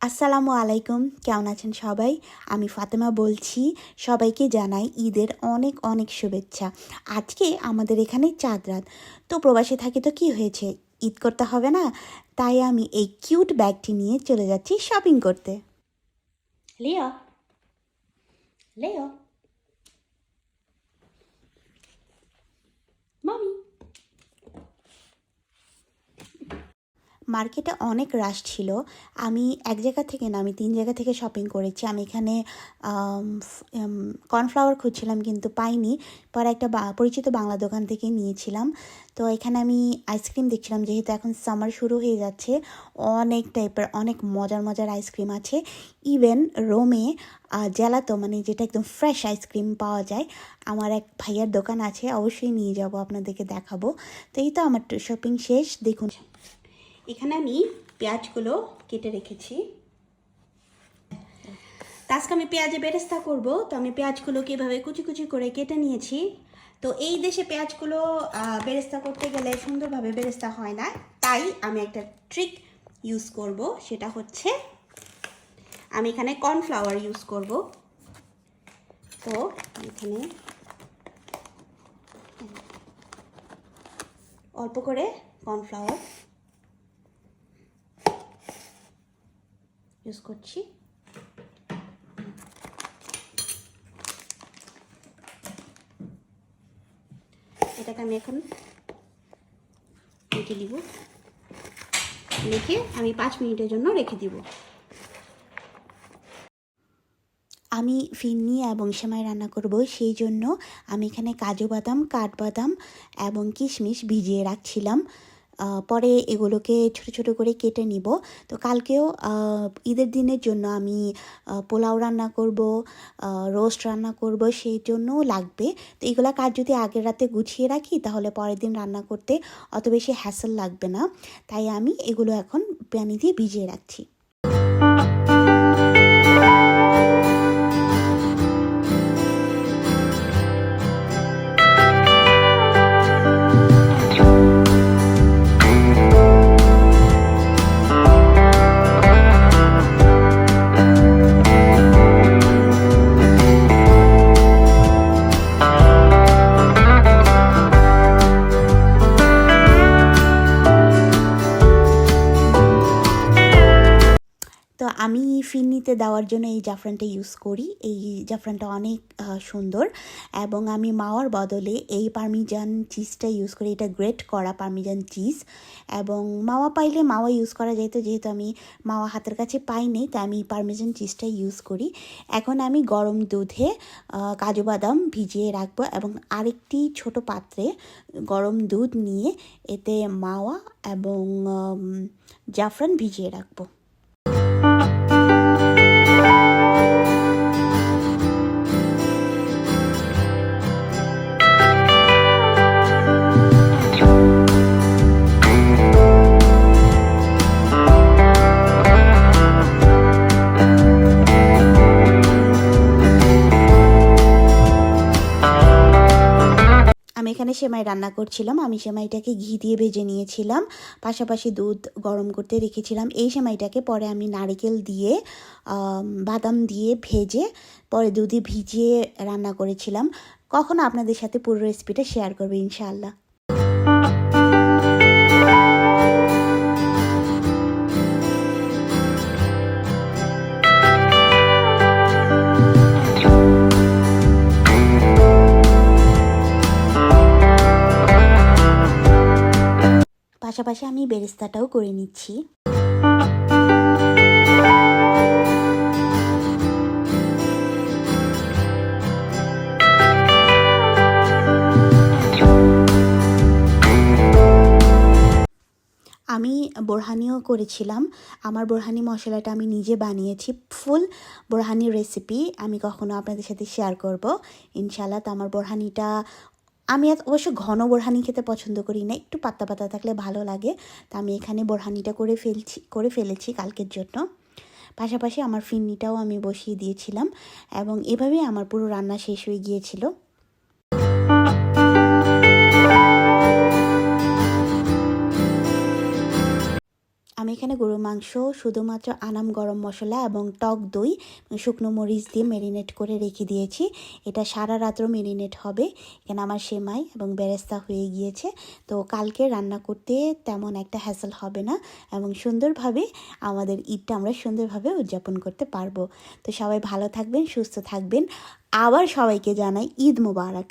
আসসালামু আলাইকুম, কেমন আছেন সবাই? আমি ফাতেমা বলছি। সবাইকে জানাই ঈদের অনেক অনেক শুভেচ্ছা। আজকে আমাদের এখানে চাঁদ রাত। তো প্রবাসে থাকি তো কি হয়েছে, ঈদ করতে হবে না? তাই আমি এই কিউট ব্যাগটি নিয়ে চলে যাচ্ছি শপিং করতে। লিও, লিও, মামি। মার্কেটে অনেক রাশ ছিল। আমি এক জায়গা থেকে না, আমি 3 জায়গা থেকে শপিং করেছি। আমি এখানে কর্নফ্লাওয়ার খুঁজছিলাম কিন্তু পাইনি। পরে একটা পরিচিত বাংলা দোকান থেকে নিয়েছিলাম। তো এখানে আমি আইসক্রিম দেখছিলাম, যেহেতু এখন সামার শুরু হয়ে যাচ্ছে। অনেক টাইপের অনেক মজার মজার আইসক্রিম আছে। ইভেন রোমে জেলাতো, মানে যেটা একদম ফ্রেশ আইসক্রিম পাওয়া যায়। আমার এক ভাইয়ার দোকান আছে, অবশ্যই নিয়ে যাব, আপনাদেরকে দেখাবো। তো এই তো আমার শপিং শেষ, দেখুন। এখানে আমি পেঁয়াজগুলো কেটে রেখেছি। আজকে আমি পেঁয়াজে বেরেস্তা করব, তো আমি পেঁয়াজগুলোকে এভাবে কুচি কুচি করে কেটে নিয়েছি। তো এই দেশে পেঁয়াজগুলো বেরেস্তা করতে গেলে সুন্দরভাবে বেরেস্তা হয় না, তাই আমি একটা ট্রিক ইউজ করব। সেটা হচ্ছে আমি এখানে কর্নফ্লাওয়ার ইউজ করব। তো এখানে অল্প করে কর্নফ্লাওয়ার ইউজ করছি। এটাকে আমি এখন রেখে দিব, রেখে আমি 5 মিনিটের জন্য রেখে দিব। আমি ফিরনি এবং সেমাই রান্না করব, সেই জন্য আমি এখানে কাজু বাদাম, কাঠবাদাম এবং কিশমিশ ভিজিয়ে রাখছিলাম। পরে এগুলোকে ছোট ছোট করে কেটে নিব। তো কালকেও ঈদের দিনের জন্য আমি পোলাও রান্না করব, রোস্ট রান্না করব, সেই জন্যও লাগবে। তো এগুলা কাজ যদি আগের রাতে গুছিয়ে রাখি, তাহলে পরের দিন রান্না করতে অত বেশি হ্যাসেল লাগবে না। তাই আমি এগুলো এখন পানি দিয়ে ভিজিয়ে রাখছি। তো আমি ফিরনিতে দেওয়ার জন্য এই জাফরানটা ইউজ করি। এই জাফরানটা অনেক সুন্দর, এবং আমি মাওয়ার বদলে এই পারমিজান চিজটা ইউজ করি। এটা গ্রেট করা পারমিজান চিজ, এবং মাওয়া পাইলে মাওয়া ইউজ করা যেত, যেহেতু আমি মাওয়া হাতের কাছে পাইনি, তাই আমি পারমিজান চিজটা ইউজ করি। এখন আমি গরম দুধে কাজু বাদাম ভিজিয়ে রাখবো, এবং আরেকটি ছোট পাত্রে গরম দুধ নিয়ে এতে মাওয়া এবং জাফরান ভিজিয়ে রাখবো। আমি এখানে সেমাই রান্না করছিলাম। আমি সেমাইটাকে ঘি দিয়ে ভেজে নিয়েছিলাম, পাশাপাশি দুধ গরম করতে রেখেছিলাম। এই সেমাইটাকে পরে আমি নারকেল দিয়ে বাদাম দিয়ে ভেজে পরে দুধে ভিজিয়ে রান্না করেছিলাম। কখনো আপনাদের সাথে পুরো রেসিপিটা শেয়ার করবে ইনশাআল্লাহ। পাশাপাশি আমি বেরেস্তাটাও করে নিচ্ছি। আমি বোরহানিও করেছিলাম। আমার বোরহানি মশলাটা আমি নিজে বানিয়েছি। ফুল বোরহানি রেসিপি আমি কখনো আপনাদের সাথে শেয়ার করব ইনশাআল্লাহ। তো আমার বোরহানিটা, আমি অবশ্য ঘন বোরহানি খেতে পছন্দ করি না, একটু পাতলা পাতলা থাকলে ভালো লাগে। তো আমি এখানে বোরহানিটা করে ফেলেছি কালকের জন্য। পাশাপাশি আমার ফিরনিটাও আমি বসিয়ে দিয়েছিলাম, এবং এভাবেই আমার পুরো রান্না শেষ হয়ে গিয়েছিল। আমি এখানে গরুর মাংস শুধুমাত্র আনাম গরম মশলা এবং টক দই শুকনো মরিচ দিয়ে ম্যারিনেট করে রেখে দিয়েছি। এটা সারা রাত্র ম্যারিনেট হবে। এখানে আমার সেমাই এবং বেরেস্তা হয়ে গিয়েছে। তো কালকে রান্না করতে তেমন একটা হ্যাসেল হবে না এবং সুন্দরভাবে আমাদের ঈদটা আমরা সুন্দরভাবে উদযাপন করতে পারবো। তো সবাই ভালো থাকবেন, সুস্থ থাকবেন। আবার সবাইকে জানাই ঈদ মোবারক।